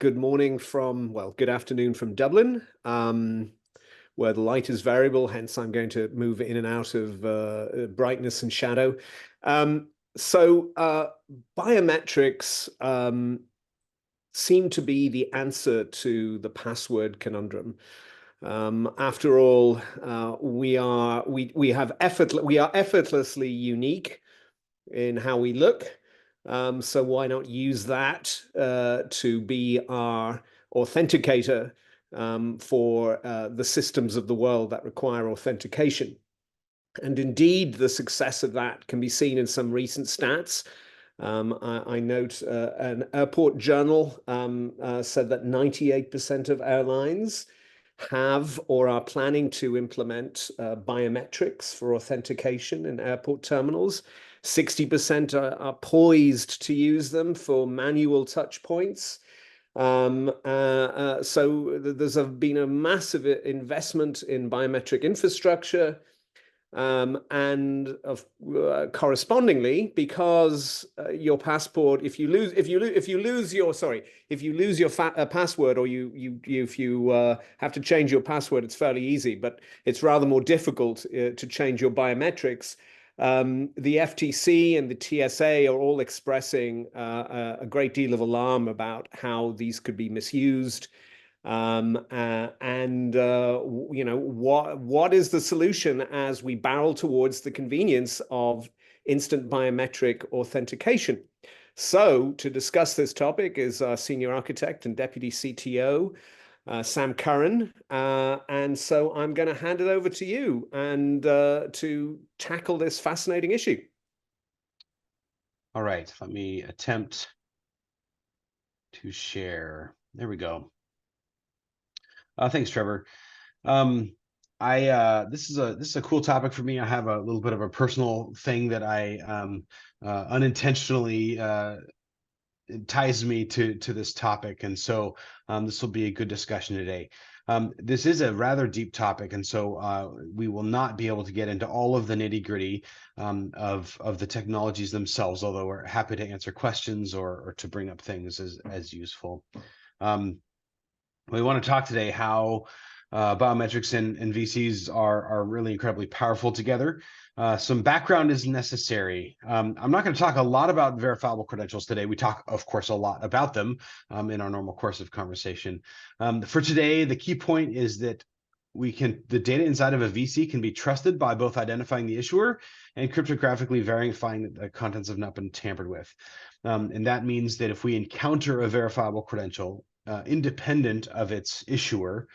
good morning from, well, good afternoon from Dublin, where the light is variable, hence I'm going to move in and out of brightness and shadow. Biometrics seem to be the answer to the password conundrum. After all, we are effortlessly unique in how we look. So why not use that to be our authenticator for the systems of the world that require authentication? And indeed, the success of that can be seen in some recent stats. I note an airport journal said that 98% of airlines have or are planning to implement biometrics for authentication in airport terminals. 60% are poised to use them for manual touch points. So there's been a massive investment in biometric infrastructure. Correspondingly, because your passport, if you lose your password, or if you have to change your password, it's fairly easy, but it's rather more difficult to change your biometrics. The FTC and the TSA are all expressing a great deal of alarm about how these could be misused. What is the solution as we barrel towards the convenience of instant biometric authentication? So to discuss this topic is our senior architect and deputy CTO, Sam Curran. And so I'm going to hand it over to you and to tackle this fascinating issue. All right, let me attempt to share. There we go. Thanks, Trevor. This is a cool topic for me. I have a little bit of a personal thing that I unintentionally ties me to this topic, and so this will be a good discussion today. This is a rather deep topic, and so we will not be able to get into all of the nitty-gritty of the technologies themselves, although we're happy to answer questions or to bring up things as useful. We want to talk today how biometrics and VCs are really incredibly powerful together. Some background is necessary. I'm not going to talk a lot about verifiable credentials today. We talk, of course, a lot about them in our normal course of conversation. For today, the key point is that the data inside of a VC can be trusted by both identifying the issuer and cryptographically verifying that the contents have not been tampered with. And that means that if we encounter a verifiable credential, independent of its issuer,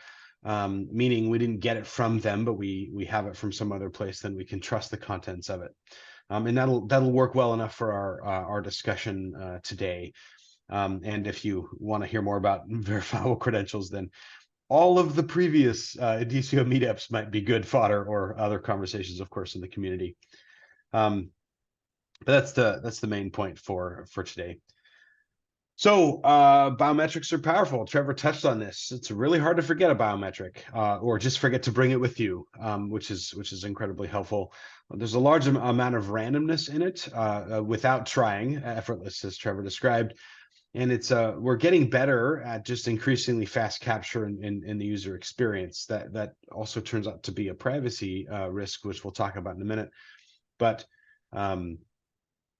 meaning we didn't get it from them, but we have it from some other place, then we can trust the contents of it. And that'll work well enough for our discussion today. And if you want to hear more about verifiable credentials, then all of the previous DCO meetups might be good fodder, or other conversations, of course, in the community. But that's the main point for today. So biometrics are powerful. Trevor touched on this. It's really hard to forget a biometric or just forget to bring it with you, which is incredibly helpful. There's a large amount of randomness in it without trying, effortless, as Trevor described. And it's we're getting better at just increasingly fast capture in the user experience. That also turns out to be a privacy risk, which we'll talk about in a minute. But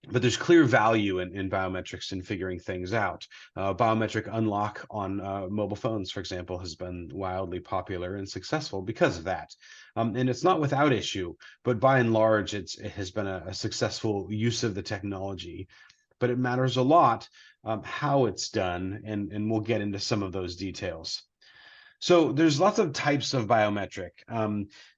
there's clear value in biometrics in figuring things out. Biometric unlock on mobile phones, for example, has been wildly popular and successful because of that. And it's not without issue, but by and large, it has been a successful use of the technology. But it matters a lot how it's done, and we'll get into some of those details. So there's lots of types of biometric.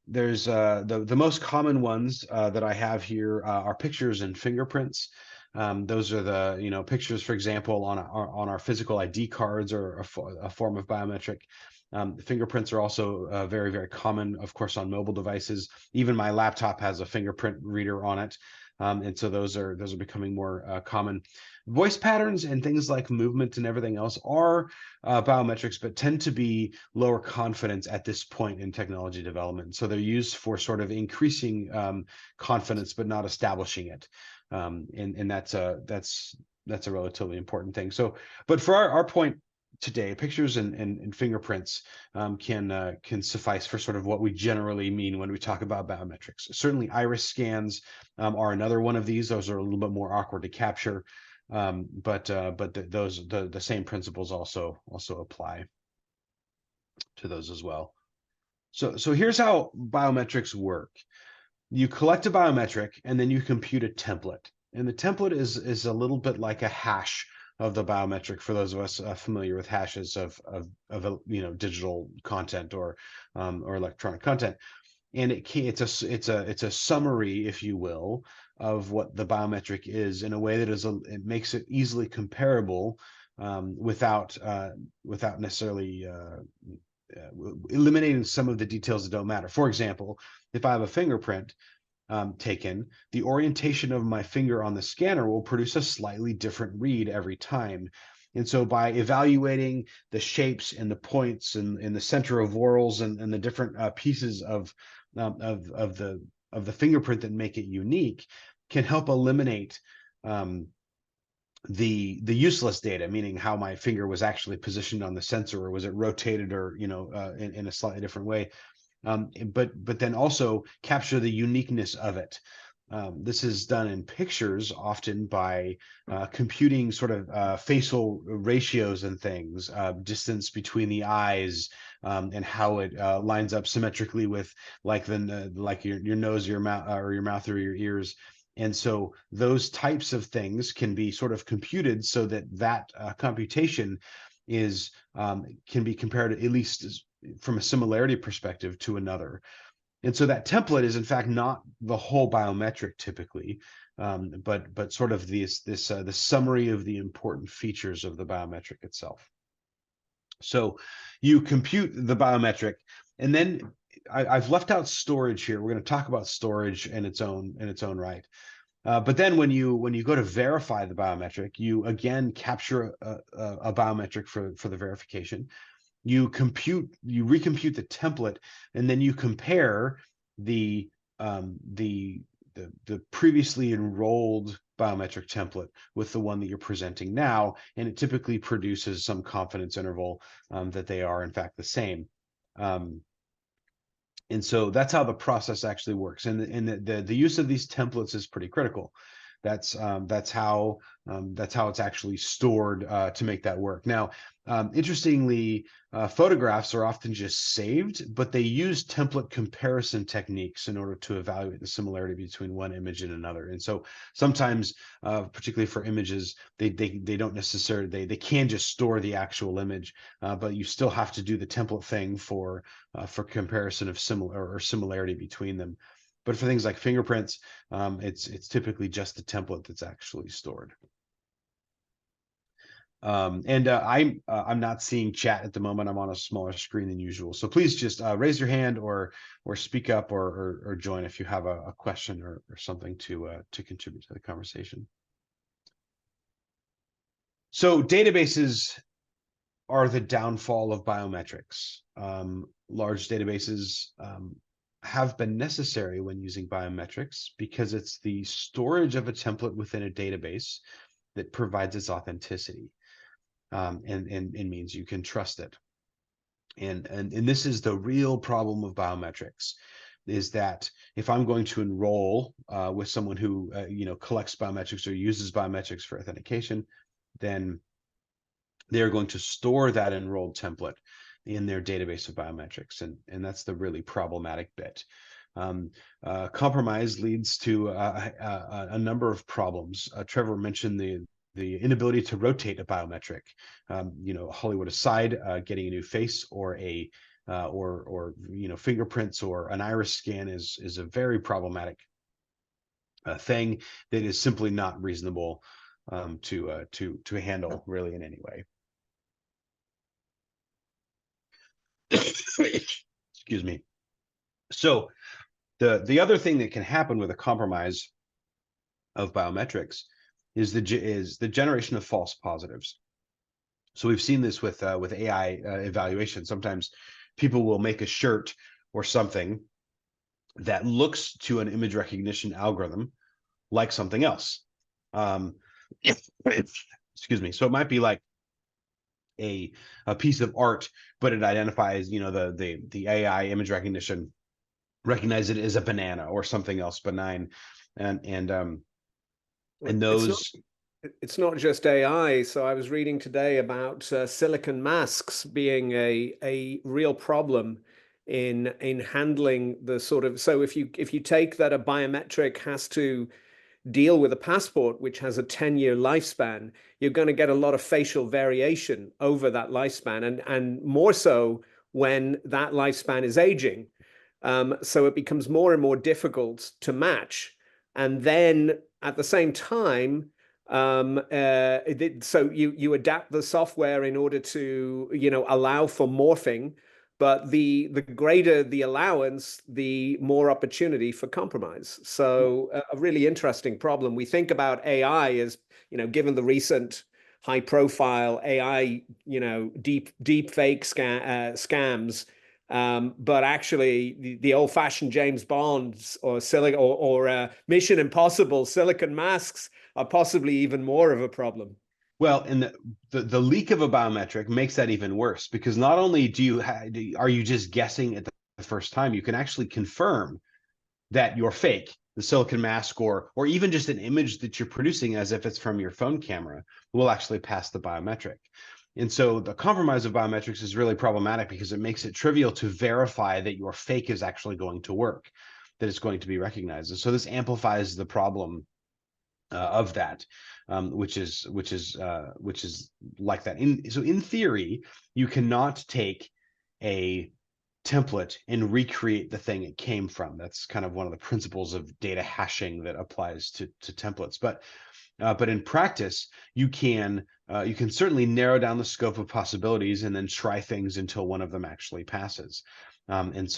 There's the most common ones that I have here are pictures and fingerprints. Those are the pictures, for example, on our physical ID cards, or a form of biometric. Fingerprints are also very, very common, of course, on mobile devices. Even my laptop has a fingerprint reader on it. And so those are becoming more common. Voice patterns and things like movement and everything else are biometrics, but tend to be lower confidence at this point in technology development. So they're used for sort of increasing confidence, but not establishing it. And that's a relatively important thing. So, but for our point today, pictures and fingerprints can suffice for sort of what we generally mean when we talk about biometrics. Certainly, iris scans are another one of these. Those are a little bit more awkward to capture, but the same principles also apply to those as well. So here's how biometrics work. You collect a biometric and then you compute a template. And the template is a little bit like a hash of the biometric for those of us familiar with hashes of digital content or electronic content. And it's a summary, if you will, of what the biometric is in a way that it makes it easily comparable without necessarily eliminating some of the details that don't matter. For example, if I have a fingerprint taken, the orientation of my finger on the scanner will produce a slightly different read every time. And so by evaluating the shapes and the points and the center of whorls and the different pieces of the fingerprint that make it unique, can help eliminate the useless data, meaning how my finger was actually positioned on the sensor, or was it rotated, or in a slightly different way, but then also capture the uniqueness of it. This is done in pictures often by computing sort of facial ratios and things, distance between the eyes, and how it lines up symmetrically with like your nose, your mouth, or your mouth or your ears. And so those types of things can be sort of computed so that computation is can be compared, at least from a similarity perspective, to another. And so that template is in fact not the whole biometric typically, but sort of the summary of the important features of the biometric itself. So you compute the biometric, and then I've left out storage here. We're going to talk about storage in its own right. But then when you go to verify the biometric, you again capture a biometric for the verification. You recompute the template, and then you compare the previously enrolled biometric template with the one that you're presenting now, and it typically produces some confidence interval that they are in fact the same. And so that's how the process actually works. And the use of these templates is pretty critical. That's how it's actually stored to make that work. Now, interestingly, photographs are often just saved, but they use template comparison techniques in order to evaluate the similarity between one image and another. And so sometimes, particularly for images, they don't necessarily, they can just store the actual image, but you still have to do the template thing for comparison of similarity between them. But for things like fingerprints, it's typically just the template that's actually stored. I'm not seeing chat at the moment. I'm on a smaller screen than usual. So please just raise your hand or speak up or join if you have a question or something to contribute to the conversation. So databases are the downfall of biometrics. Large databases have been necessary when using biometrics because it's the storage of a template within a database that provides its authenticity, and means you can trust it. And this is the real problem of biometrics, is that if I'm going to enroll with someone who collects biometrics or uses biometrics for authentication, then they're going to store that enrolled template in their database of biometrics, and that's the really problematic bit. Compromise leads to a number of problems. Trevor mentioned the inability to rotate a biometric. Hollywood aside, getting a new face or fingerprints or an iris scan is a very problematic thing that is simply not reasonable to handle really in any way. Excuse me. So the other thing that can happen with a compromise of biometrics is the generation of false positives. So we've seen this with AI evaluation. Sometimes people will make a shirt or something that looks to an image recognition algorithm like something else. Excuse me. So it might be like a piece of art, but it identifies, the AI image recognition recognize it as a banana or something else benign, and It's not those. it's not just AI. So I was reading today about silicon masks being a real problem in handling the sort of, so if you take that a biometric has to deal with a passport which has a 10-year lifespan, you're going to get a lot of facial variation over that lifespan, and more so when that lifespan is aging. So it becomes more and more difficult to match. And then at the same time, so you adapt the software in order to allow for morphing, but the greater the allowance, the more opportunity for compromise. So a really interesting problem. We think about AI as, given the recent high profile AI, deep fake scams. But actually, the old-fashioned James Bonds or Mission Impossible silicon masks are possibly even more of a problem. Well, and the leak of a biometric makes that even worse, because not only are you just guessing at the first time, you can actually confirm that you're fake, the silicon mask, or even just an image that you're producing as if it's from your phone camera will actually pass the biometric. And so the compromise of biometrics is really problematic because it makes it trivial to verify that your fake is actually going to work, that it's going to be recognized. And so this amplifies the problem of that, which is like that. So in theory, you cannot take a template and recreate the thing it came from. That's kind of one of the principles of data hashing that applies to templates. But in practice, you can certainly narrow down the scope of possibilities and then try things until one of them actually passes. And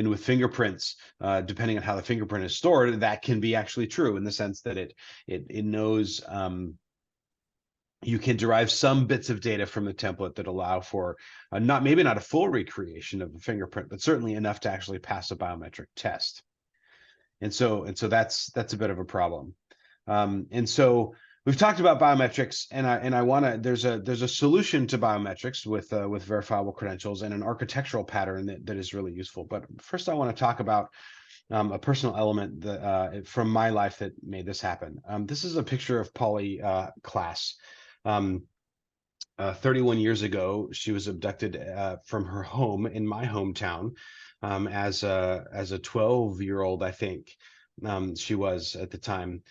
with fingerprints, depending on how the fingerprint is stored, that can be actually true in the sense that it knows. You can derive some bits of data from the template that allow for maybe not a full recreation of the fingerprint, but certainly enough to actually pass a biometric test. And so that's a bit of a problem. And so we've talked about biometrics, and I want to. There's a solution to biometrics with verifiable credentials and an architectural pattern that is really useful. But first, I want to talk about a personal element that from my life that made this happen. This is a picture of Polly Class. 31 years ago, she was abducted from her home in my hometown as a 12-year-old, I think she was at the time.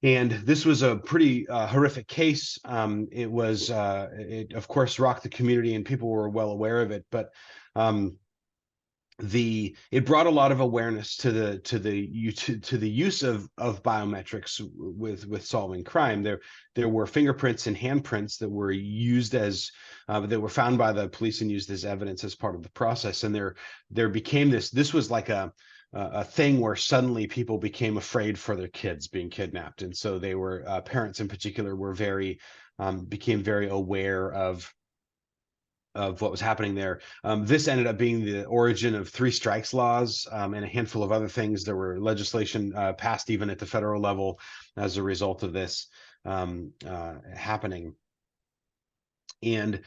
And this was a pretty horrific case. It of course rocked the community, and people were well aware of it. But it brought a lot of awareness to the use of biometrics with solving crime. There were fingerprints and handprints that were used as that were found by the police and used as evidence as part of the process. And there became this was like a thing where suddenly people became afraid for their kids being kidnapped, and so they were parents in particular were became very aware of what was happening there. This ended up being the origin of 3 strikes laws and a handful of other things. There were legislation passed even at the federal level as a result of this happening. And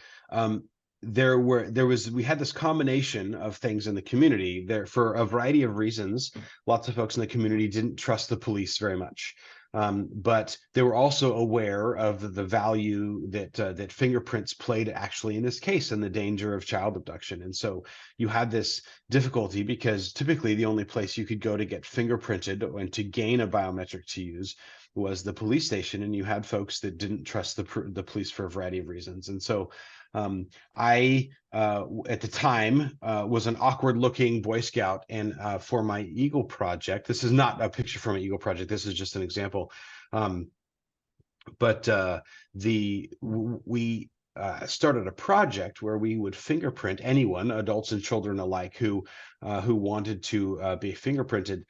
we had this combination of things in the community there for a variety of reasons. Lots of folks in the community didn't trust the police very much. But they were also aware of the value that fingerprints played actually in this case and the danger of child abduction. And so you had this difficulty because typically the only place you could go to get fingerprinted and to gain a biometric to use was the police station, and you had folks that didn't trust the police for a variety of reasons. And so I, at the time, was an awkward-looking Boy Scout, and for my Eagle project, this is not a picture from an Eagle project. This is just an example. But we started a project where we would fingerprint anyone, adults and children alike, who wanted to be fingerprinted,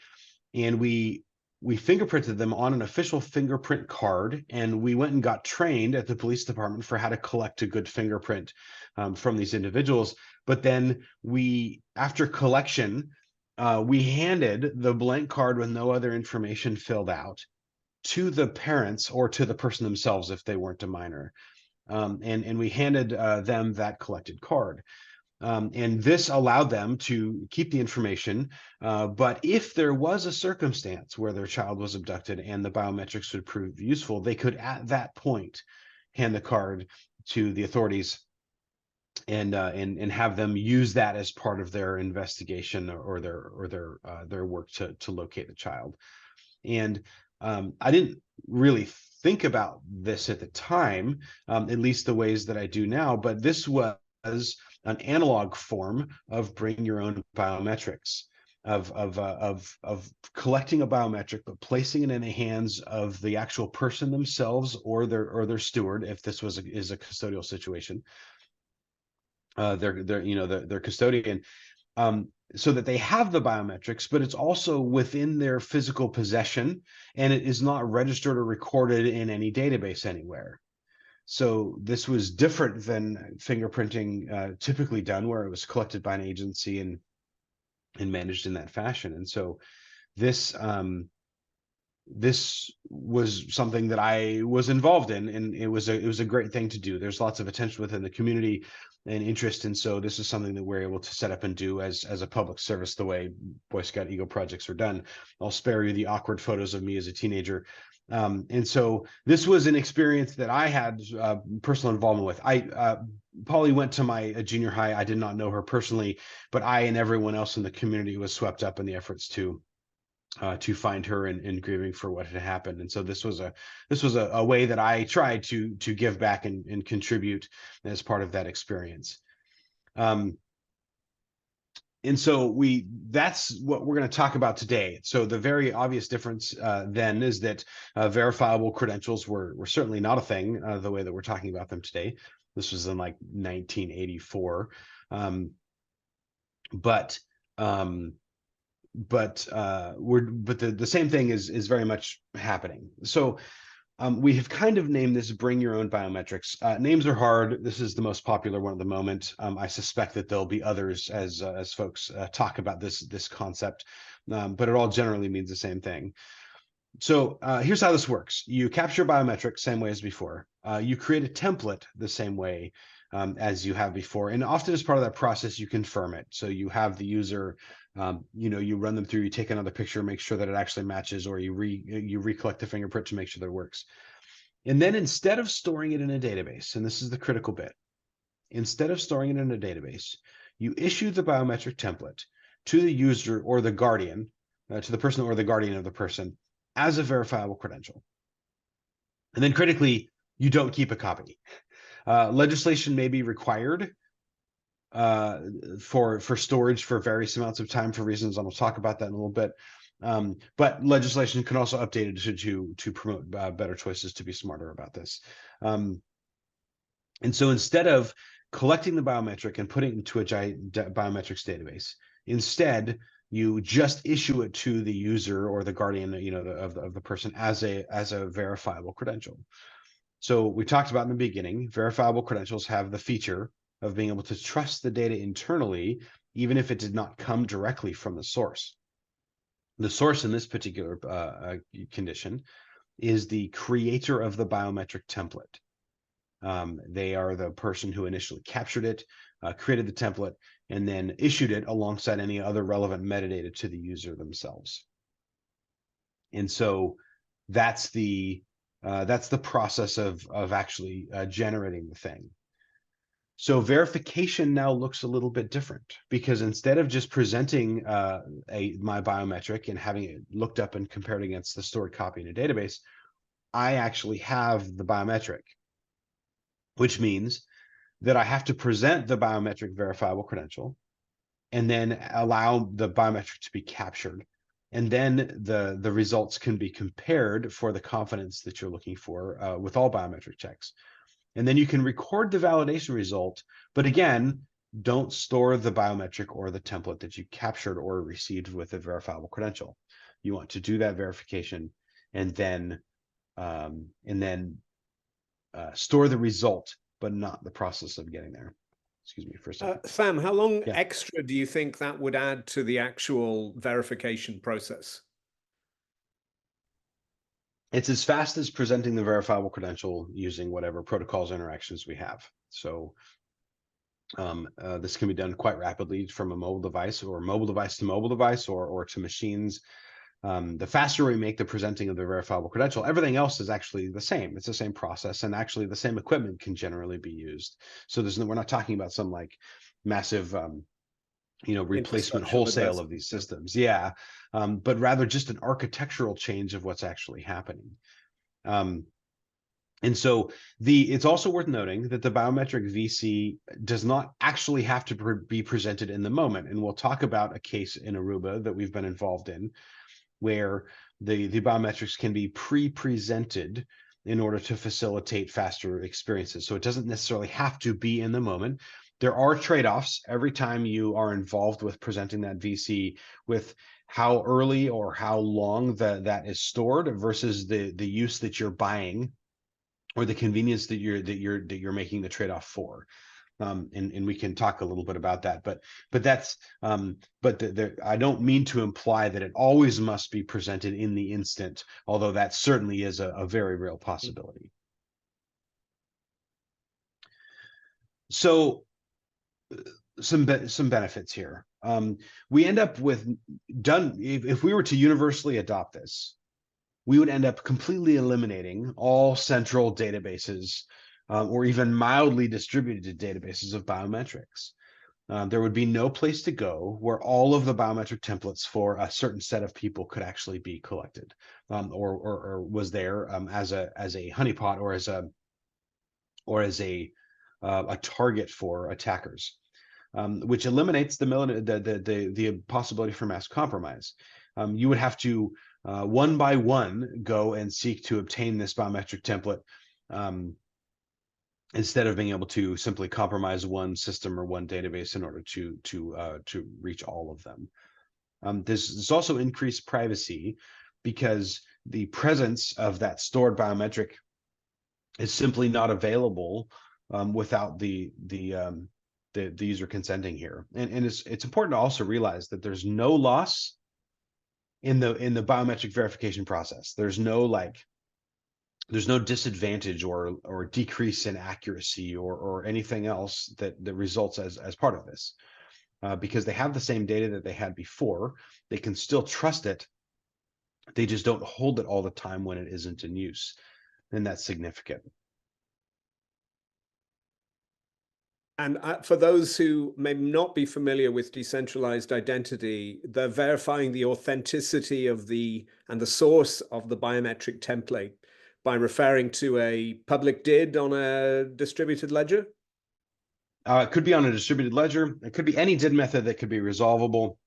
and we fingerprinted them on an official fingerprint card, and we went and got trained at the police department for how to collect a good fingerprint from these individuals. But then after collection, we handed the blank card with no other information filled out to the parents or to the person themselves if they weren't a minor. and we handed them that collected card. And this allowed them to keep the information. But if there was a circumstance where their child was abducted and the biometrics would prove useful, they could at that point hand the card to the authorities and have them use that as part of their investigation or their work to locate the child. And I didn't really think about this at the time, at least the ways that I do now, but this was an analog form of bring your own biometrics, of collecting a biometric, but placing it in the hands of the actual person themselves or their steward, if this is a custodial situation, their custodian, so that they have the biometrics, but it's also within their physical possession, and it is not registered or recorded in any database anywhere. So this was different than fingerprinting typically done, where it was collected by an agency and managed in that fashion. And so this this was something that I was involved in, and it was a great thing to do. There's lots of attention within the community and interest, and so this is something that we're able to set up and do as a public service, the way Boy Scout Eagle projects are done. I'll spare you the awkward photos of me as a teenager. And so this was an experience that I had personal involvement with. Polly went to my junior high. I did not know her personally, but I and everyone else in the community was swept up in the efforts to find her and grieving for what had happened. And so this was a way that I tried to give back and contribute as part of that experience. And so that's what we're going to talk about today. So the very obvious difference then is that verifiable credentials were certainly not a thing the way that we're talking about them today. This was in like 1984. But the same thing is very much happening. So we have kind of named this "Bring Your Own Biometrics." Names are hard. This is the most popular one at the moment. I suspect that there'll be others as folks talk about this concept, but it all generally means the same thing. So here's how this works. You capture biometrics same way as before. You create a template the same way as you have before. And often as part of that process, you confirm it. So you have the user, you run them through, you take another picture, make sure that it actually matches, or you recollect the fingerprint to make sure that it works. And then instead of storing it in a database, and this is the critical bit, instead of storing it in a database, you issue the biometric template to the user or the guardian, to the person or the guardian of the person, as a verifiable credential. And then critically, you don't keep a copy. Legislation may be required for storage for various amounts of time for reasons, and we'll talk about that in a little bit. But legislation can also update it to promote better choices, to be smarter about this. And so instead of collecting the biometric and putting it into a giant biometrics database, instead you just issue it to the user or the guardian, of the person as a verifiable credential. So we talked about in the beginning, verifiable credentials have the feature of being able to trust the data internally, even if it did not come directly from the source. The source in this particular condition is the creator of the biometric template. They are the person who initially captured it, created the template, and then issued it alongside any other relevant metadata to the user themselves. And so that's the process of actually generating the thing. So verification now looks a little bit different, because instead of just presenting my biometric and having it looked up and compared against the stored copy in a database, I actually have the biometric, which means that I have to present the biometric verifiable credential and then allow the biometric to be captured. And then the results can be compared for the confidence that you're looking for with all biometric checks. And then you can record the validation result, but again, don't store the biometric or the template that you captured or received with a verifiable credential. You want to do that verification and then store the result, but not the process of getting there. Excuse me for a second. Sam, how long extra do you think that would add to the actual verification process? It's as fast as presenting the verifiable credential using whatever protocols or interactions we have. So this can be done quite rapidly from a mobile device or mobile device to mobile device or to machines. The faster we make the presenting of the verifiable credential, everything else is actually the same. It's the same process, and actually the same equipment can generally be used. So we're not talking about some like massive replacement Infrastructural wholesale of investment. these systems. Yeah. But rather just an architectural change of what's actually happening. And so it's also worth noting that the biometric VC does not actually have to be presented in the moment. And we'll talk about a case in Aruba that we've been involved in where the biometrics can be pre-presented in order to facilitate faster experiences. So it doesn't necessarily have to be in the moment. There are trade-offs every time you are involved with presenting that VC with how early or how long that is stored versus the use that you're buying or the convenience that you're making the trade-off for. And we can talk a little bit about that, but that's I don't mean to imply that it always must be presented in the instant, although that certainly is a very real possibility. So some benefits here. We end up with if we were to universally adopt this, we would end up completely eliminating all central databases or even mildly distributed databases of biometrics. There would be no place to go where all of the biometric templates for a certain set of people could actually be collected, or was there as a honeypot or as a target for attackers, which eliminates the possibility for mass compromise. You would have to one by one go and seek to obtain this biometric template instead of being able to simply compromise one system or one database in order to reach all of them. There's also increased privacy because the presence of that stored biometric is simply not available without the user consenting here. And it's important to also realize that there's no loss in the biometric verification process. There's no disadvantage or decrease in accuracy or anything else that results as part of this, because they have the same data that they had before. They can still trust it. They just don't hold it all the time when it isn't in use, and that's significant. And for those who may not be familiar with decentralized identity, they're verifying the authenticity of and the source of the biometric template by referring to a public DID on a distributed ledger. It could be on a distributed ledger. It could be any DID method that could be resolvable.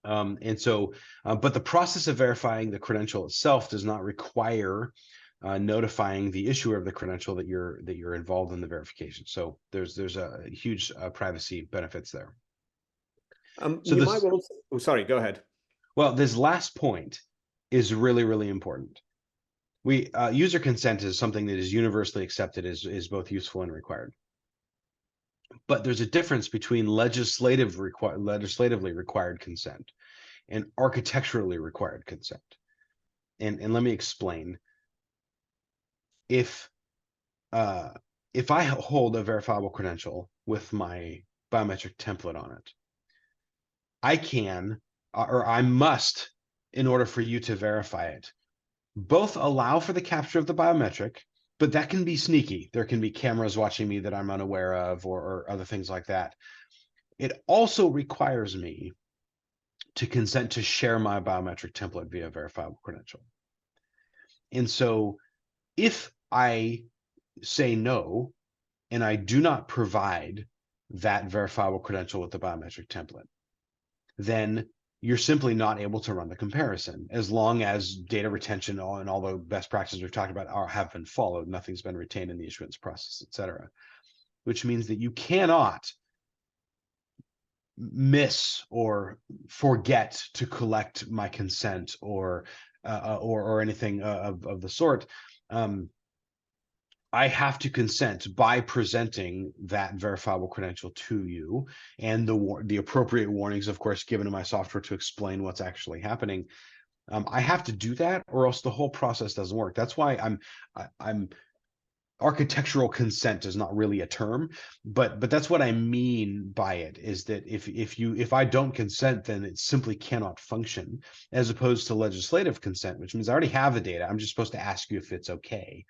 But the process of verifying the credential itself does not require notifying the issuer of the credential that you're involved in the verification. So there's a huge privacy benefits there. Sorry, go ahead. Well, this last point is really, really important. User consent is something that is universally accepted as both useful and required. But there's a difference between legislatively required consent and architecturally required consent. And let me explain. If I hold a verifiable credential with my biometric template on it, I can, or I must, in order for you to verify it, both allow for the capture of the biometric, but that can be sneaky. There can be cameras watching me that I'm unaware of or other things like that. It also requires me to consent to share my biometric template via verifiable credential. And so if I say no, and I do not provide that verifiable credential with the biometric template, then you're simply not able to run the comparison as long as data retention and all the best practices we've talked about have been followed. Nothing's been retained in the issuance process, et cetera, which means that you cannot miss or forget to collect my consent or anything of the sort. I have to consent by presenting that verifiable credential to you, and the appropriate warnings, of course, given to my software to explain what's actually happening. I have to do that, or else the whole process doesn't work. That's why I'm architectural consent is not really a term, but that's what I mean by it, is that if I don't consent, then it simply cannot function, as opposed to legislative consent, which means I already have the data. I'm just supposed to ask you if it's okay.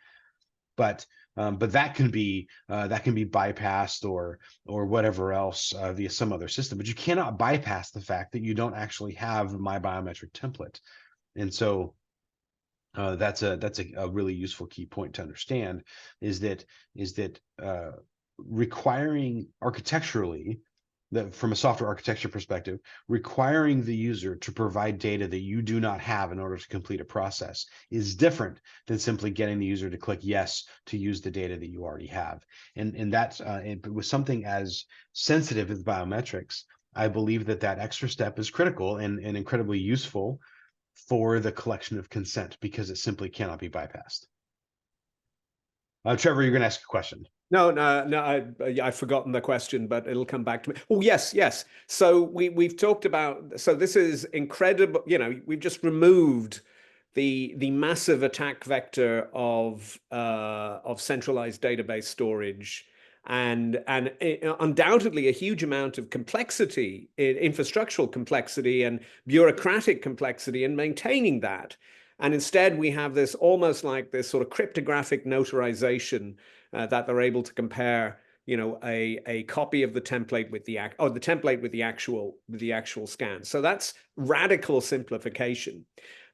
But that can be bypassed, or whatever else, via some other system. But you cannot bypass the fact that you don't actually have my biometric template. And so that's a really useful key point to understand, is that requiring architecturally, that from a software architecture perspective, requiring the user to provide data that you do not have in order to complete a process is different than simply getting the user to click yes to use the data that you already have. And that's with something as sensitive as biometrics, I believe that extra step is critical and incredibly useful for the collection of consent, because it simply cannot be bypassed. Trevor, you're going to ask a question. No, I've forgotten the question, but it'll come back to me. Oh, yes, yes. So we've talked about, so this is incredible. We've just removed the massive attack vector of centralized database storage, and undoubtedly a huge amount of complexity, infrastructural complexity and bureaucratic complexity in maintaining that. And instead, we have this almost like this sort of cryptographic notarization, that they're able to compare, a copy of the template with the template with the actual scan. So that's radical simplification,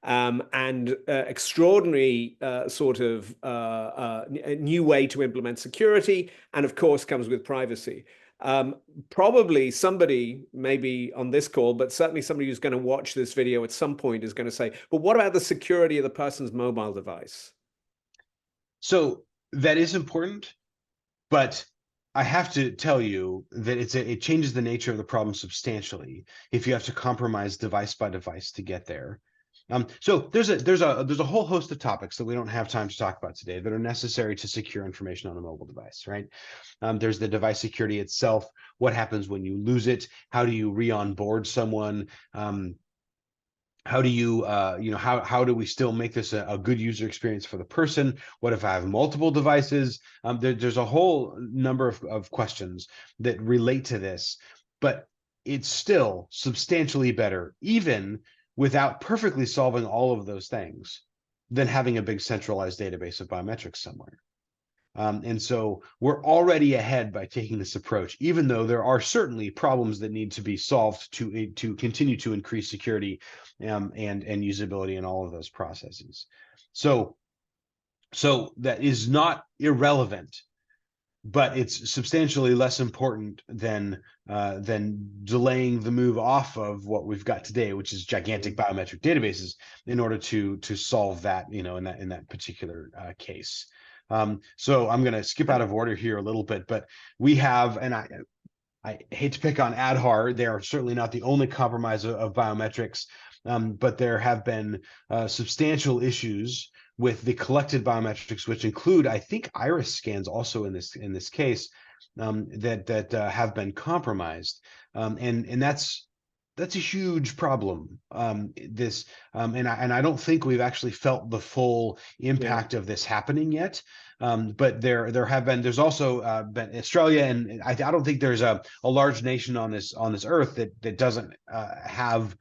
and extraordinary sort of a new way to implement security, and of course comes with privacy. Probably somebody, maybe on this call, but certainly somebody who's going to watch this video at some point is going to say, but what about the security of the person's mobile device? So that is important, but I have to tell you that it changes the nature of the problem substantially if you have to compromise device by device to get there. So there's a whole host of topics that we don't have time to talk about today that are necessary to secure information on a mobile device, right? There's the device security itself. What happens when you lose it? How do you re-onboard someone? How do you how do we still make this a good user experience for the person? What if I have multiple devices? There's a whole number of questions that relate to this, but it's still substantially better, even without perfectly solving all of those things, than having a big centralized database of biometrics somewhere. And so we're already ahead by taking this approach, even though there are certainly problems that need to be solved to continue to increase security, and usability in all of those processes. So that is not irrelevant, but it's substantially less important than delaying the move off of what we've got today, which is gigantic biometric databases, in order to solve that, in that particular case. So I'm going to skip out of order here a little bit, but we have, and I hate to pick on Adhar. They are certainly not the only compromise of biometrics, but there have been substantial issues with the collected biometrics, which include, I think, iris scans also in this case, that have been compromised, and that's a huge problem. And I don't think we've actually felt the full impact of this happening yet. But there's also been Australia, and I don't think there's a large nation on this earth that doesn't have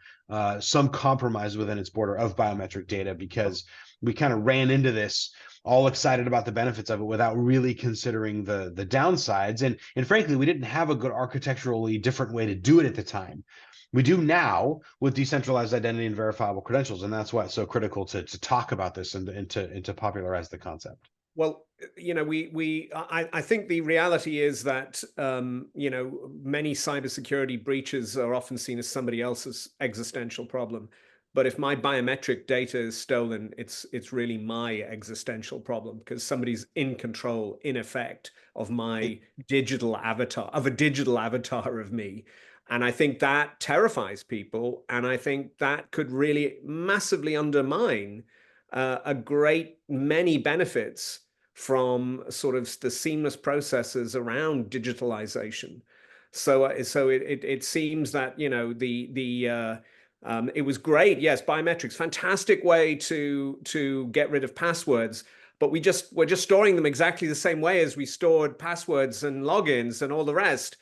some compromise within its border of biometric data, because we kind of ran into this all excited about the benefits of it without really considering the downsides. And frankly, we didn't have a good architecturally different way to do it at the time. We do now with decentralized identity and verifiable credentials, and that's why it's so critical to talk about this and to popularize the concept. Well, I think the reality is that, many cybersecurity breaches are often seen as somebody else's existential problem. But if my biometric data is stolen, it's really my existential problem, because somebody's in control, in effect, of my digital avatar, of a digital avatar of me. And I think that terrifies people. And I think that could really massively undermine a great many benefits from sort of the seamless processes around digitalization. So it seems that, It was great. Yes, biometrics, fantastic way to get rid of passwords. But we're just storing them exactly the same way as we stored passwords and logins and all the rest.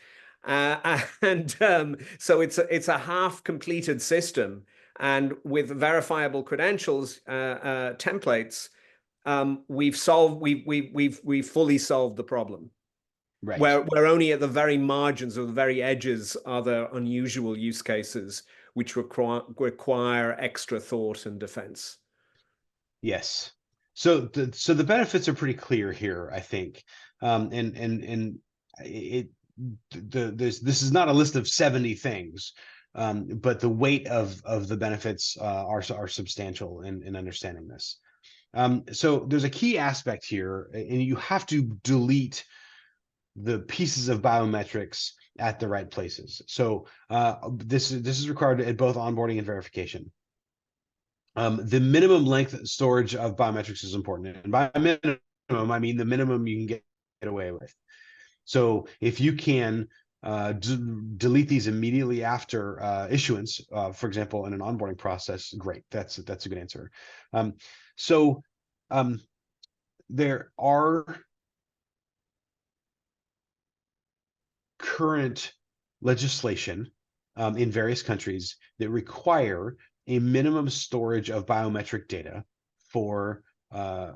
And so it's a half completed system. And with verifiable credentials templates, we've fully solved the problem. Right. Where only at the very margins or the very edges are there unusual use cases which require extra thought and defense. Yes. So the benefits are pretty clear here, I think. And it this is not a list of 70 things, but the weight of the benefits are substantial in understanding this. So there's a key aspect here, and you have to delete the pieces of biometrics at the right places. So this is required at both onboarding and verification. The minimum length storage of biometrics is important. And by minimum, I mean the minimum you can get away with. So if you can delete these immediately after issuance, for example, in an onboarding process, great. That's a good answer. So there are current legislation in various countries that require a minimum storage of biometric data for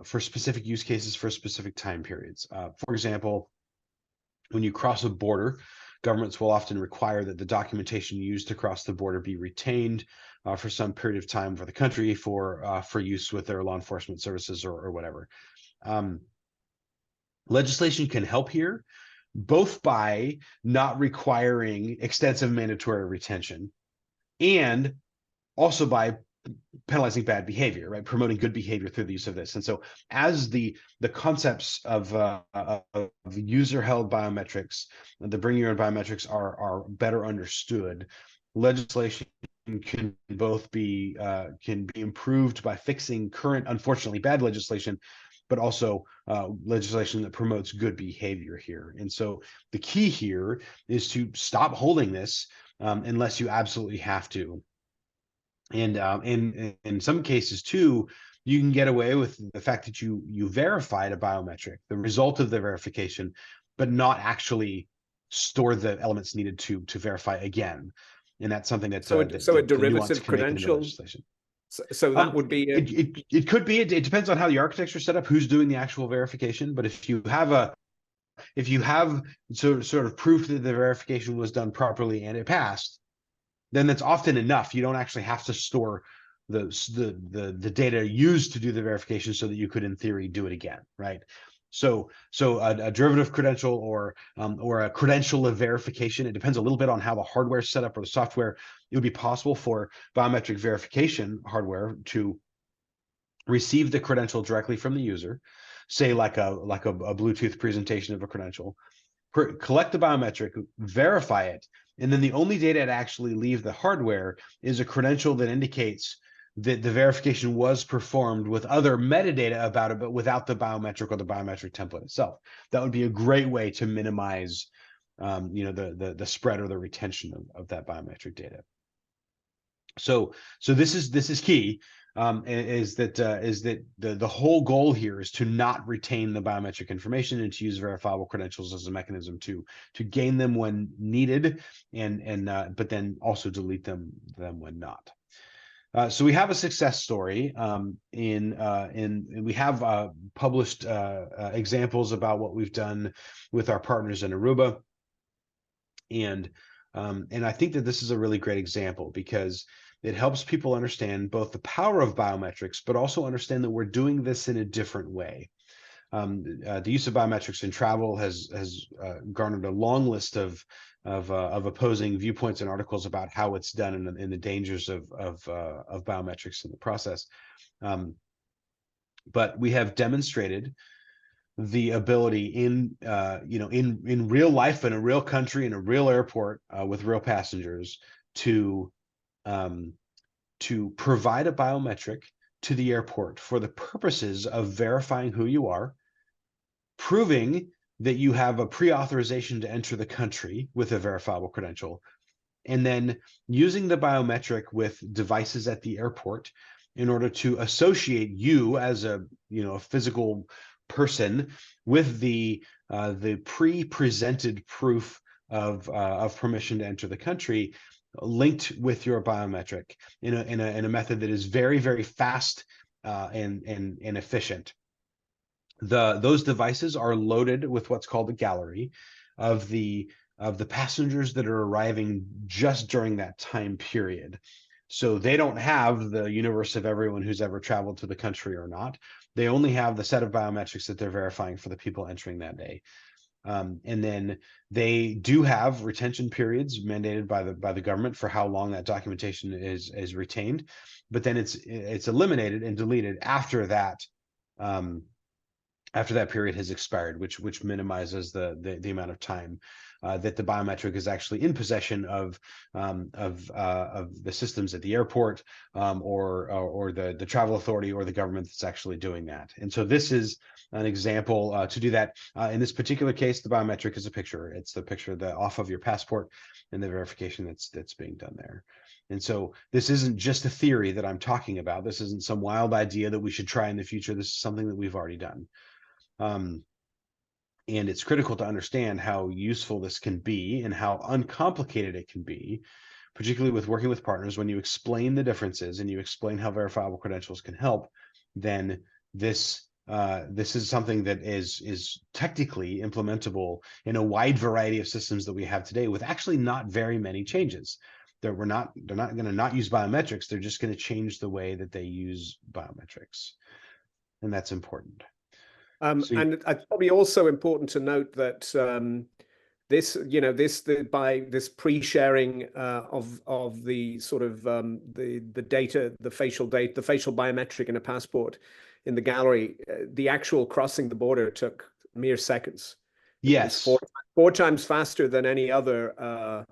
specific use cases for specific time periods. For example, when you cross a border, governments will often require that the documentation used to cross the border be retained for some period of time for the country for use with their law enforcement services or whatever. Legislation can help here, both by not requiring extensive mandatory retention and also by penalizing bad behavior, right? Promoting good behavior through the use of this. And so as the concepts of user-held biometrics, the bring your own biometrics are better understood, legislation can both be improved by fixing current, unfortunately bad legislation, but also legislation that promotes good behavior here. And so the key here is to stop holding this unless you absolutely have to. And in some cases too, you can get away with the fact that you verified a biometric, the result of the verification, but not actually store the elements needed to verify again. And that's something that So a the nuance derivative can make it into credential. legislation. So that would be It could be. It depends on how the architecture is set up, who's doing the actual verification. But if you have sort of proof that the verification was done properly and it passed, then that's often enough. You don't actually have to store the data used to do the verification so that you could, in theory, do it again, right? So a derivative credential or a credential of verification, it depends a little bit on how the hardware is set up or the software. It would be possible for biometric verification hardware to receive the credential directly from the user, say like a Bluetooth presentation of a credential, collect the biometric, verify it, and then the only data to actually leave the hardware is a credential that indicates that the verification was performed with other metadata about it, but without the biometric or the biometric template itself. That would be a great way to minimize the spread or the retention of that biometric data. So this is key. Is that the whole goal here is to not retain the biometric information and to use verifiable credentials as a mechanism to gain them when needed and but then also delete them when not. So we have a success story and we have published examples about what we've done with our partners in Aruba, and I think that this is a really great example because it helps people understand both the power of biometrics, but also understand that we're doing this in a different way. The use of biometrics in travel has garnered a long list of opposing viewpoints and articles about how it's done and the dangers of biometrics in the process. But we have demonstrated the ability in real life in a real country in a real airport with real passengers to provide a biometric to the airport for the purposes of verifying who you are, proving that you have a pre-authorization to enter the country with a verifiable credential, and then using the biometric with devices at the airport in order to associate you as a a physical person with the pre-presented proof of permission to enter the country, linked with your biometric in a method that is very, very fast and efficient. Those devices are loaded with what's called a gallery of the passengers that are arriving just during that time period. So they don't have the universe of everyone who's ever traveled to the country or not. They only have the set of biometrics that they're verifying for the people entering that day. And then they do have retention periods mandated by the government for how long that documentation is retained, but then it's eliminated and deleted after that period has expired, which minimizes the amount of time that the biometric is actually in possession of the systems at the airport, or the travel authority or the government that's actually doing that. And so this is an example to do that. In this particular case, the biometric is a picture. It's the picture off of your passport and the verification that's being done there. And so this isn't just a theory that I'm talking about. This isn't some wild idea that we should try in the future. This is something that we've already done. And it's critical to understand how useful this can be and how uncomplicated it can be, particularly with working with partners. When you explain the differences and you explain how verifiable credentials can help, then this is something that is technically implementable in a wide variety of systems that we have today, with actually not very many changes. They're not going to not use biometrics. They're just going to change the way that they use biometrics, and that's important. And it's probably also important to note that by this pre-sharing of the sort of the data, the facial data, the facial biometric in a passport in the gallery, the actual crossing the border took mere seconds. Yes, four times faster than any other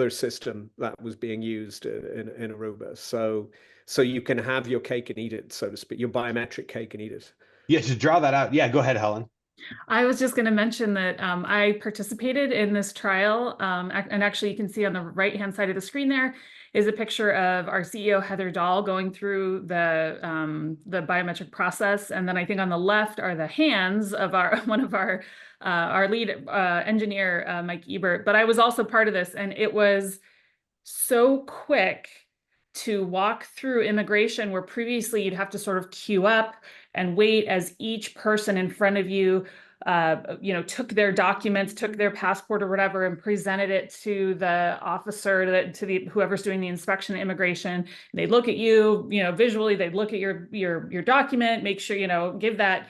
system that was being used in Aruba. So you can have your cake and eat it, so to speak, your biometric cake and eat it. Yeah, to draw that out. Yeah, go ahead, Helen. I was just going to mention that I participated in this trial, and actually you can see on the right-hand side of the screen there is a picture of our CEO, Heather Dahl, going through the biometric process. And then I think on the left are the hands of one of our lead engineer, Mike Ebert. But I was also part of this, and it was so quick to walk through immigration, where previously you'd have to sort of queue up and wait as each person in front of you took their documents, took their passport or whatever, and presented it to the officer, to whoever's doing the inspection of immigration. They look at you, visually, they'd look at your document, make sure, give that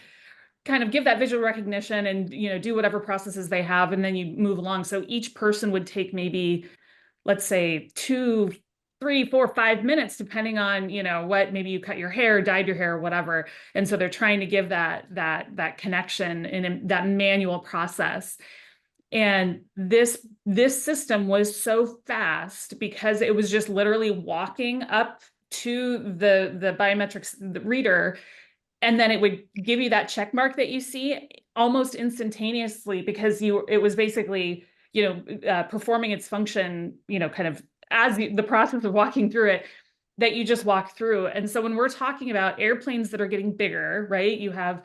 visual recognition and, do whatever processes they have, and then you move along. So each person would take maybe, let's say 2, 3, 4, 5 minutes, depending on, what, maybe you cut your hair, dyed your hair, or whatever. And so they're trying to give that connection in that manual process. And this system was so fast because it was just literally walking up to the biometrics reader, and then it would give you that check mark that you see almost instantaneously, because it was basically, performing its function, kind of as the process of walking through it, that you just walk through. And so when we're talking about airplanes that are getting bigger, right, you have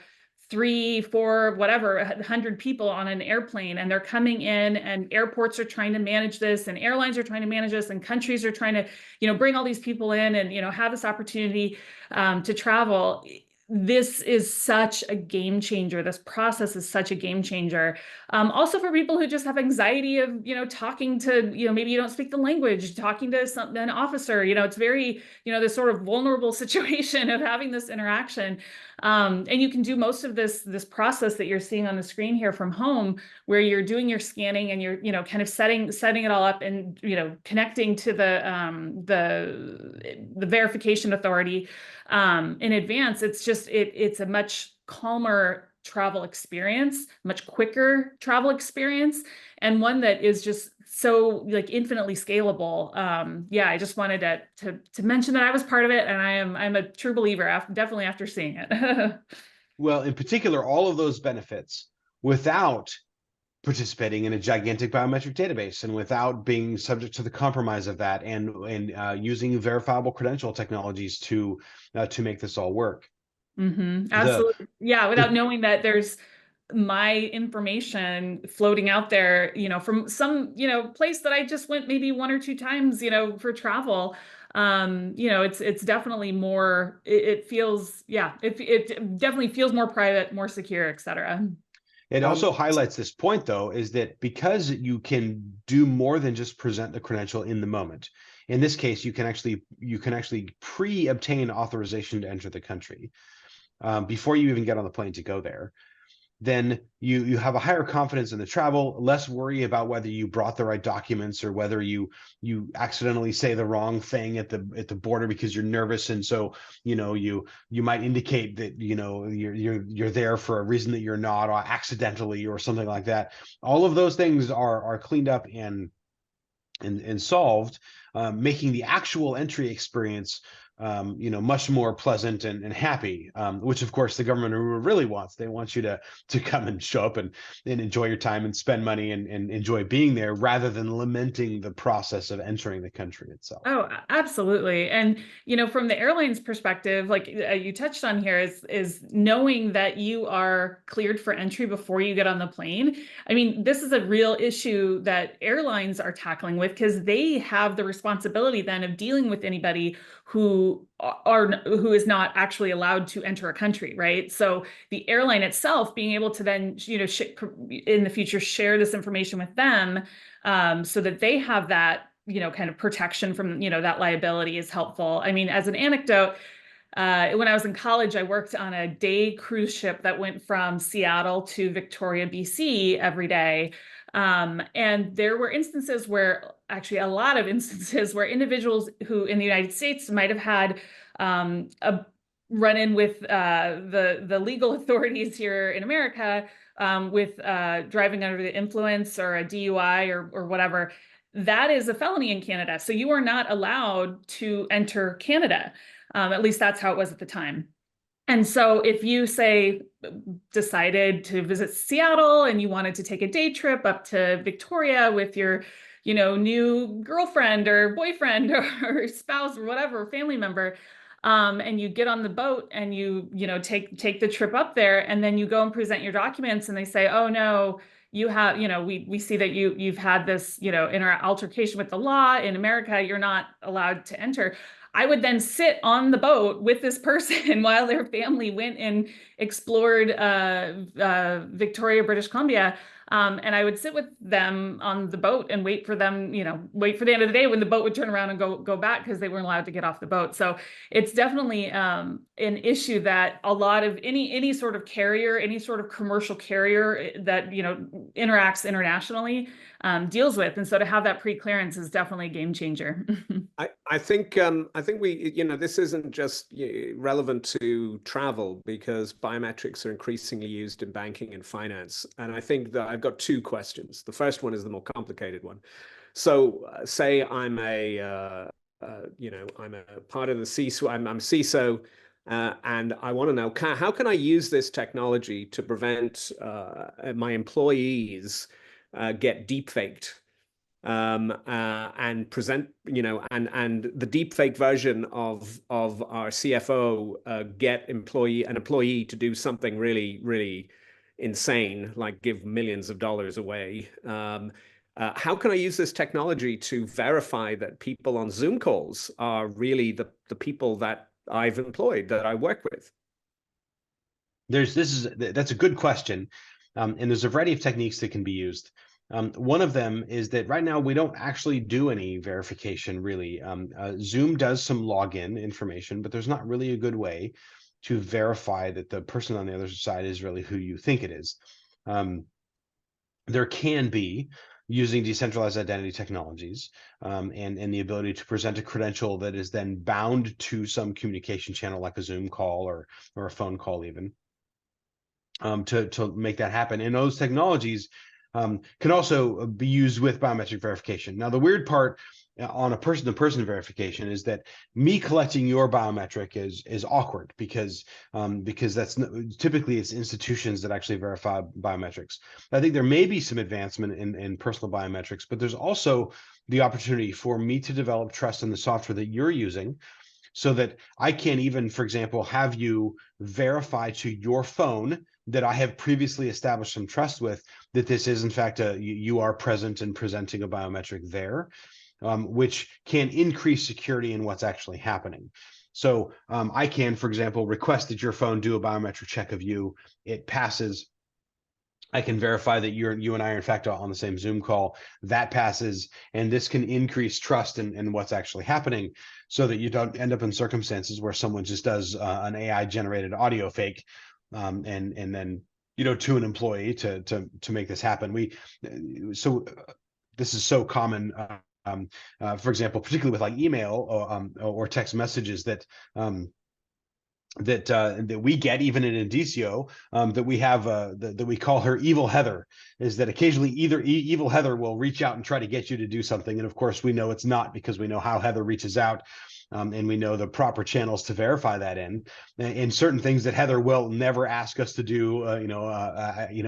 3, 4, whatever, 100 people on an airplane, and they're coming in, and airports are trying to manage this, and airlines are trying to manage this, and countries are trying to, bring all these people in and, have this opportunity to travel. This is such a game changer. This process is such a game changer. Also for people who just have anxiety of, talking to, maybe you don't speak the language, talking to an officer, it's very, this sort of vulnerable situation of having this interaction. And you can do most of this process that you're seeing on the screen here from home, where you're doing your scanning and you're, kind of setting it all up and, connecting to the verification authority in advance. It's just, it's a much calmer travel experience, much quicker travel experience, and one that is just so infinitely scalable. Yeah, I just wanted to mention that I was part of it, and I'm a true believer definitely after seeing it. Well, in particular, all of those benefits without participating in a gigantic biometric database and without being subject to the compromise of that, and using verifiable credential technologies to make this all work. Absolutely. Yeah, without knowing that there's my information floating out there, from some, place that I just went maybe 1 or 2 times, for travel. It's definitely more, it feels, yeah, it definitely feels more private, more secure, et cetera. It also highlights this point, though, is that because you can do more than just present the credential in the moment. In this case, you can actually pre-obtain authorization to enter the country before you even get on the plane to go there. Then you have a higher confidence in the travel, less worry about whether you brought the right documents or whether you accidentally say the wrong thing at the border because you're nervous, and so you might indicate that you're there for a reason that you're not, or accidentally, or something like that. All of those things are cleaned up and solved, making the actual entry experience much more pleasant and happy, which of course the government really wants. They want you to come and show up and enjoy your time and spend money and enjoy being there, rather than lamenting the process of entering the country itself. Oh, absolutely. And, from the airline's perspective, like you touched on here, is knowing that you are cleared for entry before you get on the plane. I mean, this is a real issue that airlines are tackling with, because they have the responsibility then of dealing with anybody who is not actually allowed to enter a country, right? So the airline itself being able to then, in the future, share this information with them, so that they have that, kind of protection from, that liability is helpful. I mean, as an anecdote, when I was in college, I worked on a day cruise ship that went from Seattle to Victoria, BC every day. And there were instances where, actually a lot of instances where individuals who in the United States might have had a run-in with the legal authorities here in America, with driving under the influence or a DUI or whatever. That is a felony in Canada. So you are not allowed to enter Canada. At least that's how it was at the time. And so if you, say, decided to visit Seattle and you wanted to take a day trip up to Victoria with your, new girlfriend or boyfriend or spouse or whatever, family member, and you get on the boat and you take the trip up there, and then you go and present your documents, and they say, oh no, you have, we see that you've had this, altercation with the law in America, you're not allowed to enter. I would then sit on the boat with this person while their family went and explored Victoria, British Columbia. And I would sit with them on the boat and wait for them, wait for the end of the day when the boat would turn around and go back, because they weren't allowed to get off the boat. So it's definitely an issue that a lot of any sort of carrier, any sort of commercial carrier that, interacts internationally, deals with. And so to have that pre-clearance is definitely a game changer. I think we, this isn't just relevant to travel, because biometrics are increasingly used in banking and finance. And I think that I've got two questions. The first one is the more complicated one. So say I'm I'm a part of the CISO, I'm CISO, and I want to know, how can I use this technology to prevent my employees get deepfaked? And present, and the deepfake version of our CFO get an employee to do something really, really insane, like give millions of dollars away. How can I use this technology to verify that people on Zoom calls are really the people that I've employed, that I work with? That's a good question. And there's a variety of techniques that can be used. One of them is that right now we don't actually do any verification, really. Zoom does some login information, but there's not really a good way to verify that the person on the other side is really who you think it is. There can be, using decentralized identity technologies, and the ability to present a credential that is then bound to some communication channel like a Zoom call or a phone call even, to make that happen. And those technologies can also be used with biometric verification. Now, the weird part on a person-to-person verification is that me collecting your biometric is awkward because that's typically it's institutions that actually verify biometrics. I think there may be some advancement in personal biometrics, but there's also the opportunity for me to develop trust in the software that you're using, so that I can even, for example, have you verify to your phone that I have previously established some trust with, that this is in fact you are present and presenting a biometric there, which can increase security in what's actually happening. So I can, for example, request that your phone do a biometric check of you. It passes. I can verify that you and I are in fact on the same Zoom call. That passes, and this can increase trust in what's actually happening, so that you don't end up in circumstances where someone just does an AI generated audio fake, and then to an employee to make this happen. This is so common. For example, particularly with like email or text messages that we get even in Indicio, that we have that we call her Evil Heather, is that occasionally Evil Heather will reach out and try to get you to do something, and of course we know it's not, because we know how Heather reaches out, and we know the proper channels to verify that in certain things that Heather will never ask us to do,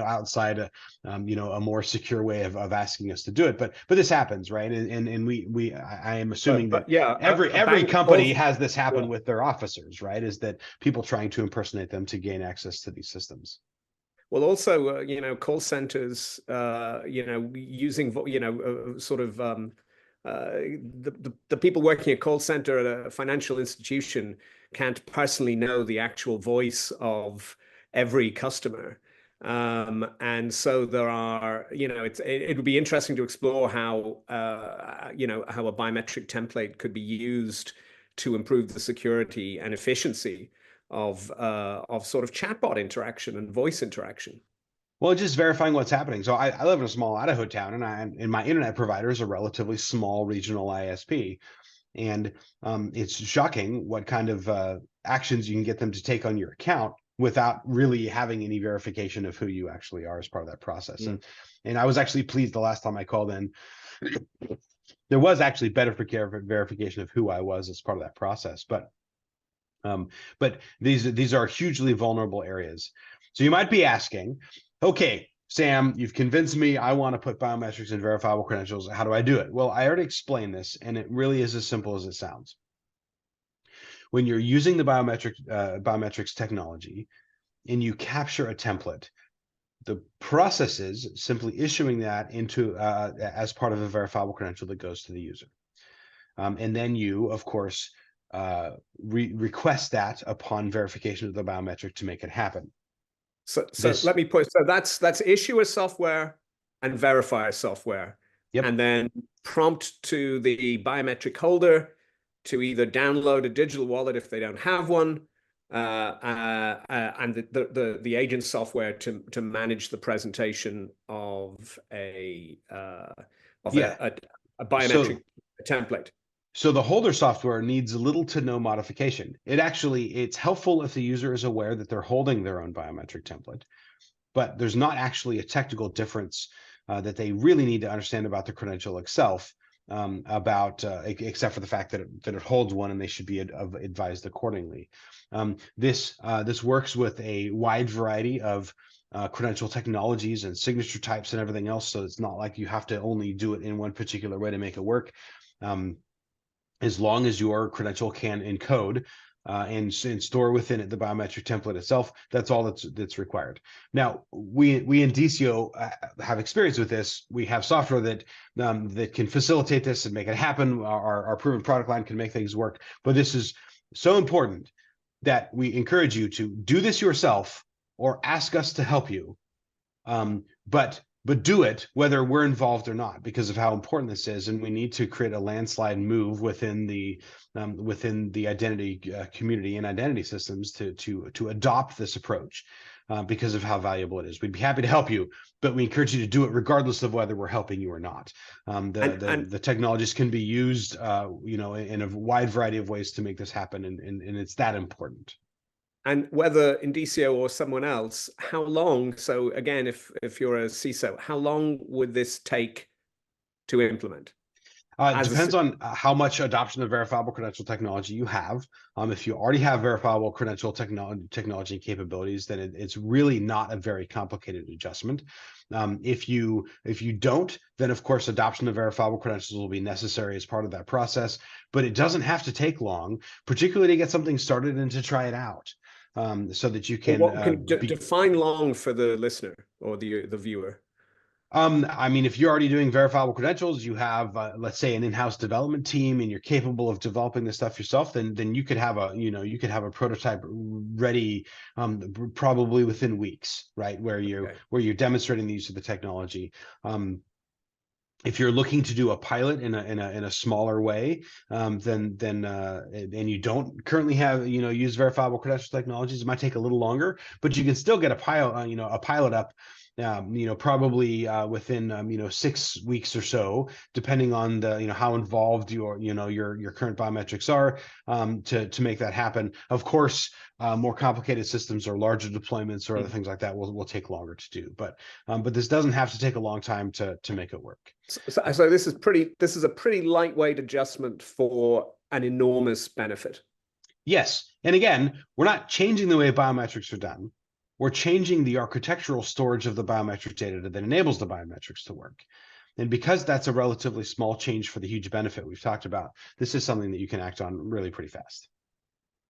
outside a more secure way of asking us to do it. But this happens, right? And I am assuming but that yeah, every company has this happen yeah. with their officers, right? Is that people trying to impersonate them to gain access to these systems. Well, also, call centers, using, sort of the people working at call center at a financial institution can't personally know the actual voice of every customer. And so there are, it would be interesting to explore how, how a biometric template could be used to improve the security and efficiency of sort of chatbot interaction and voice interaction. Well, just verifying what's happening. So I live in a small Idaho town, and my internet provider is a relatively small regional ISP, and it's shocking what kind of actions you can get them to take on your account without really having any verification of who you actually are as part of that process. And I was actually pleased the last time I called in. There was actually better verification of who I was as part of that process, but these are hugely vulnerable areas. So you might be asking, okay, Sam, you've convinced me. I want to put biometrics and verifiable credentials. How do I do it? Well, I already explained this, and it really is as simple as it sounds. When you're using the biometrics technology and you capture a template, the process is simply issuing that into as part of a verifiable credential that goes to the user. And then you, of course, request that upon verification of the biometric to make it happen. So let me put, so that's issuer software and verifier software. Yep. And then prompt to the biometric holder to either download a digital wallet if they don't have one, and the agent software to manage the presentation of a biometric template. So the holder software needs little to no modification. It's helpful if the user is aware that they're holding their own biometric template, but there's not actually a technical difference that they really need to understand about the credential itself, except for the fact that it holds one, and they should be advised accordingly. This works with a wide variety of credential technologies and signature types and everything else, so it's not like you have to only do it in one particular way to make it work. As long as your credential can encode and store within it the biometric template itself, that's all that's required. Now, we in DCO have experience with this. We have software that can facilitate this and make it happen. Our proven product line can make things work. But this is so important that we encourage you to do this yourself or ask us to help you. But do it whether we're involved or not, because of how important this is, and we need to create a landslide move within the identity community and identity systems to adopt this approach, because of how valuable it is. We'd be happy to help you, but we encourage you to do it regardless of whether we're helping you or not. The technologies can be used, in a wide variety of ways to make this happen, and it's that important. And whether Indicio or someone else, how long? So again, if you're a CISO, how long would this take to implement? It depends on how much adoption of verifiable credential technology you have. If you already have verifiable credential technology and capabilities, then it's really not a very complicated adjustment. If you don't, then of course adoption of verifiable credentials will be necessary as part of that process. But it doesn't have to take long, particularly to get something started and to try it out, so that you can. What can define long for the listener or the viewer? I mean, if you're already doing verifiable credentials, you have, let's say, an in-house development team, and you're capable of developing this stuff yourself, then you could have a prototype ready, probably within weeks, right? Where you're demonstrating the use of the technology. If you're looking to do a pilot in a smaller way, then and you don't currently have use verifiable credential technologies, it might take a little longer, but you can still get a pilot up. Probably within 6 weeks or so, depending on the how involved your current biometrics are, to make that happen. Of course, more complicated systems or larger deployments or other things like that will take longer to do. But this doesn't have to take a long time to make it work. So this is a pretty lightweight adjustment for an enormous benefit. Yes, and again, we're not changing the way biometrics are done. We're changing the architectural storage of the biometric data that enables the biometrics to work. And because that's a relatively small change for the huge benefit we've talked about, this is something that you can act on really pretty fast.